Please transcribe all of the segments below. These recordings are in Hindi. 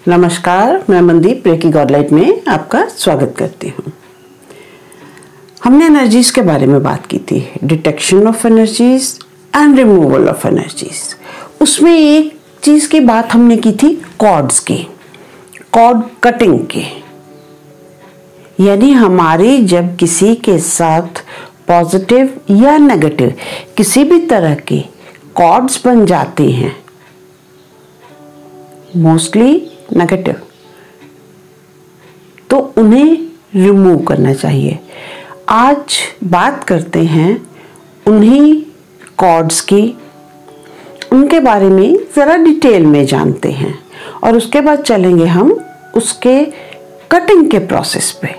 नमस्कार, मैं मनदीप रेकी गॉडलाइट में आपका स्वागत करती हूँ। हमने एनर्जीज के बारे में बात की थी, detection of energies and removal of energies. उसमें एक चीज़ की बात हमने की थी कॉर्ड्स की, कॉर्ड कटिंग की। यानी हमारी जब किसी के साथ पॉजिटिव या नेगेटिव किसी भी तरह के कॉर्ड्स बन जाते हैं, मोस्टली नेगेटिव, तो उन्हें रिमूव करना चाहिए। आज बात करते हैं उन्हीं कॉर्ड्स की, उनके बारे में ज़रा डिटेल में जानते हैं और उसके बाद चलेंगे हम उसके कटिंग के प्रोसेस पे,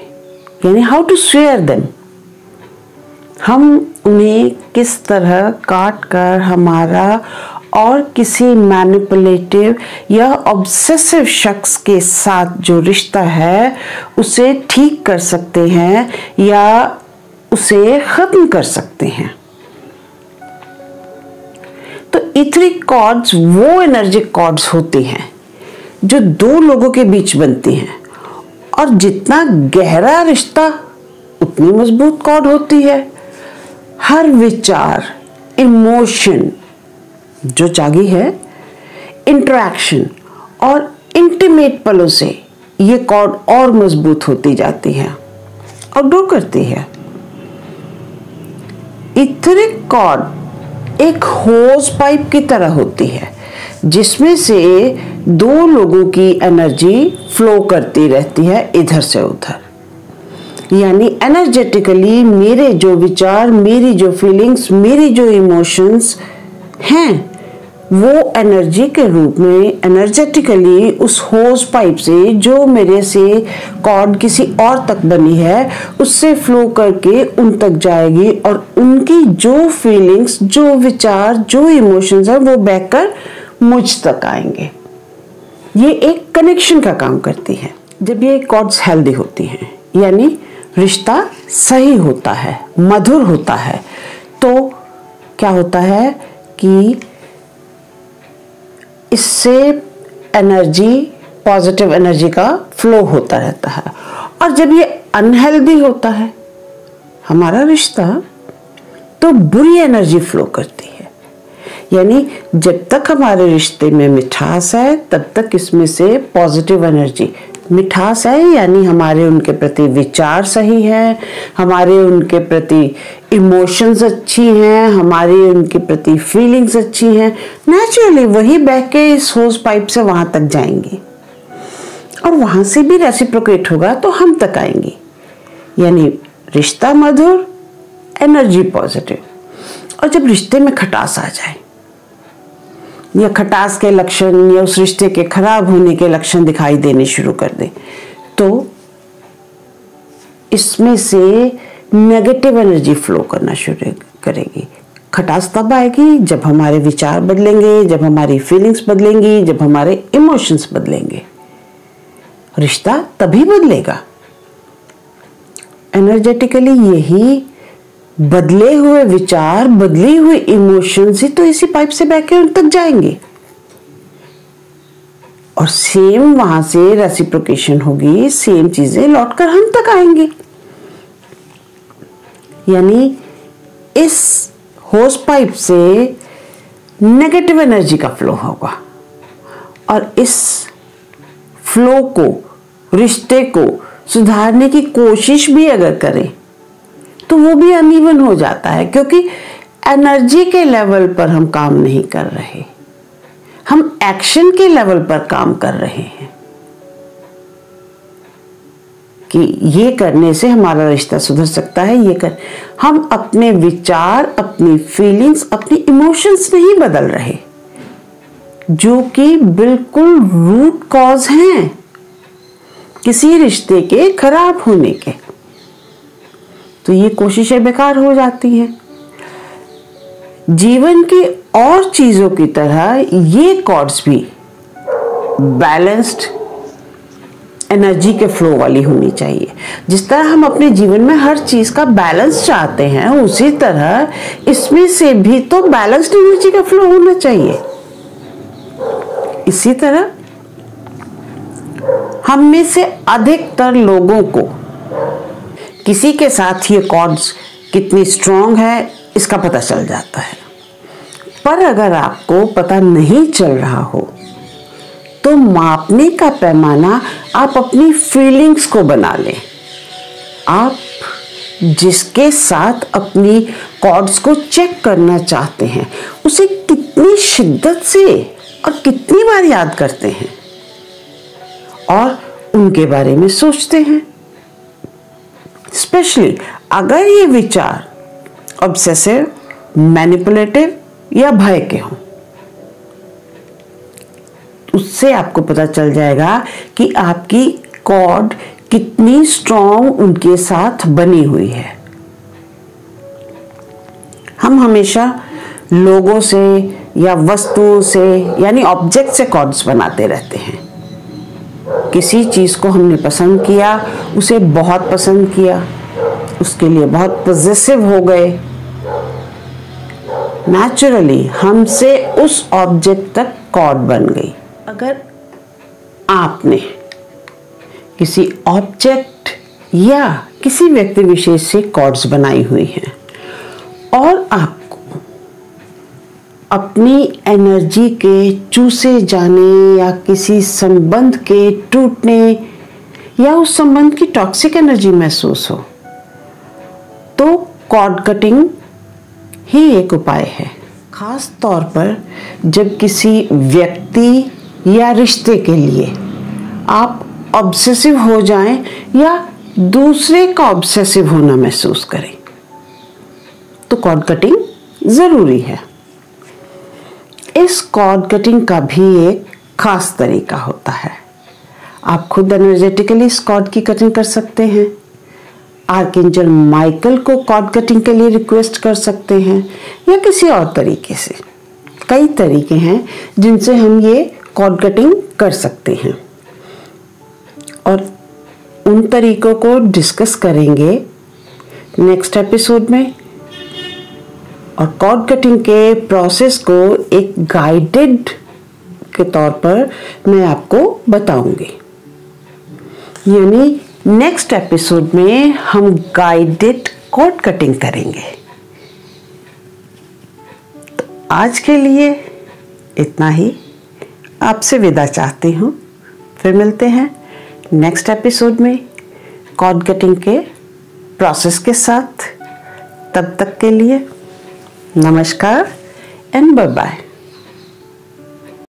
यानी हाउ टू शेयर देम। हम उन्हें किस तरह काट कर हमारा और किसी मैनिपुलेटिव या ऑब्सेसिव शख्स के साथ जो रिश्ता है उसे ठीक कर सकते हैं या उसे ख़त्म कर सकते हैं। तो इथरिक कॉर्ड्स वो एनर्जिक कॉर्ड्स होते हैं जो दो लोगों के बीच बनती हैं, और जितना गहरा रिश्ता उतनी मजबूत कॉर्ड होती है। हर विचार, इमोशन जो जागी है, इंटरेक्शन और इंटीमेट पलों से ये कॉर्ड और मजबूत होती जाती है और ग्रो करती है। इथरिक कॉर्ड एक होज पाइप की तरह होती है जिसमें से दो लोगों की एनर्जी फ्लो करती रहती है इधर से उधर। यानी एनर्जेटिकली मेरे जो विचार, मेरी जो फीलिंग्स, मेरी जो इमोशंस हैं, वो एनर्जी के रूप में एनर्जेटिकली उस होज पाइप से जो मेरे से कॉर्ड किसी और तक बनी है उससे फ्लो करके उन तक जाएगी और उनकी जो फीलिंग्स, जो विचार, जो इमोशंस है वो बहकर मुझ तक आएंगे। ये एक कनेक्शन का काम करती है। जब ये कॉर्ड्स हेल्दी होती हैं, यानी रिश्ता सही होता है, मधुर होता है, तो क्या होता है कि इससे एनर्जी, पॉजिटिव एनर्जी का फ्लो होता रहता है। और जब ये अनहेल्दी होता है हमारा रिश्ता, तो बुरी एनर्जी फ्लो करती है। यानी जब तक हमारे रिश्ते में मिठास है तब तक इसमें से पॉजिटिव एनर्जी, मिठास है यानी हमारे उनके प्रति विचार सही है, हमारे उनके प्रति इमोशंस अच्छी हैं, हमारी उनके प्रति फीलिंग्स अच्छी हैं, नेचुरली वही बह के इस होज पाइप से वहां तक जाएंगी और वहां से भी रेसिप्रोकेट होगा तो हम तक आएंगी। यानी रिश्ता मधुर, एनर्जी पॉजिटिव। और जब रिश्ते में खटास आ जाए या खटास के लक्षण या उस रिश्ते के खराब होने के लक्षण दिखाई देने शुरू कर दे, तो इसमें से नेगेटिव एनर्जी फ्लो करना शुरू करेगी। खटास तब आएगी जब हमारे विचार बदलेंगे, जब हमारी फीलिंग्स बदलेंगी, जब हमारे इमोशंस बदलेंगे। रिश्ता तभी बदलेगा। एनर्जेटिकली यही बदले हुए विचार, बदली हुई इमोशंस ही तो इसी पाइप से बहकर उन तक जाएंगे और सेम वहां से रेसिप्रोकेशन होगी, सेम चीजें लौटकर हम तक आएंगी। यानी इस होज पाइप से नेगेटिव एनर्जी का फ्लो होगा और इस फ्लो को, रिश्ते को सुधारने की कोशिश भी अगर करें तो वो भी अनइवन हो जाता है, क्योंकि एनर्जी के लेवल पर हम काम नहीं कर रहे, हम एक्शन के लेवल पर काम कर रहे हैं कि ये करने से हमारा रिश्ता सुधर सकता है। ये कर, हम अपने विचार, अपनी फीलिंग्स, अपनी इमोशंस नहीं बदल रहे, जो कि बिल्कुल रूट कॉज हैं किसी रिश्ते के खराब होने के। तो ये कोशिशें बेकार हो जाती हैं। जीवन की और चीजों की तरह ये कॉर्ड्स भी बैलेंस्ड एनर्जी के फ्लो वाली होनी चाहिए। जिस तरह हम अपने जीवन में हर चीज का बैलेंस चाहते हैं, उसी तरह इसमें से भी तो बैलेंस्ड एनर्जी का फ्लो होना चाहिए। इसी तरह हम में से अधिकतर लोगों को किसी के साथ ये कॉर्ड्स कितनी स्ट्रॉन्ग है इसका पता चल जाता है। पर अगर आपको पता नहीं चल रहा हो तो मापने का पैमाना आप अपनी फीलिंग्स को बना लें। आप जिसके साथ अपनी कॉर्ड्स को चेक करना चाहते हैं उसे कितनी शिद्दत से और कितनी बार याद करते हैं और उनके बारे में सोचते हैं। स्पेशली अगर ये विचार ऑब्सेसिव, मैनिपुलेटिव या भय के हों, उससे आपको पता चल जाएगा कि आपकी कॉर्ड कितनी स्ट्रॉन्ग उनके साथ बनी हुई है। हम हमेशा लोगों से या वस्तुओं से यानी ऑब्जेक्ट से कॉर्ड्स बनाते रहते हैं। किसी चीज को हमने पसंद किया, उसे बहुत पसंद किया, उसके लिए बहुत पॉजिटिव हो गए, नेचुरली हमसे उस ऑब्जेक्ट तक कॉर्ड बन गई। अगर आपने किसी ऑब्जेक्ट या किसी व्यक्ति विशेष से कॉर्ड्स बनाई हुई हैं और आपको अपनी एनर्जी के चूसे जाने या किसी संबंध के टूटने या उस संबंध की टॉक्सिक एनर्जी महसूस हो तो कॉर्ड कटिंग ही एक उपाय है। खास तौर पर जब किसी व्यक्ति या रिश्ते के लिए आप ऑब्सेसिव हो जाएं या दूसरे का ऑब्सेसिव होना महसूस करें तो कॉर्ड कटिंग जरूरी है। इस कॉर्ड कटिंग का भी एक खास तरीका होता है। आप खुद एनर्जेटिकली इस कॉर्ड की कटिंग कर सकते हैं, आर्कएंजल माइकल को कॉर्ड कटिंग के लिए रिक्वेस्ट कर सकते हैं या किसी और तरीके से। कई तरीके हैं जिनसे हम ये कॉर्ड कटिंग कर सकते हैं और उन तरीकों को डिस्कस करेंगे नेक्स्ट एपिसोड में। और कॉर्ड कटिंग के प्रोसेस को एक गाइडेड के तौर पर मैं आपको बताऊंगी। यानी नेक्स्ट एपिसोड में हम गाइडेड कॉर्ड कटिंग करेंगे। तो आज के लिए इतना ही, आपसे विदा चाहती हूँ। फिर मिलते हैं नेक्स्ट एपिसोड में कॉर्ड कटिंग के प्रोसेस के साथ। तब तक के लिए नमस्कार एंड बाय बाय।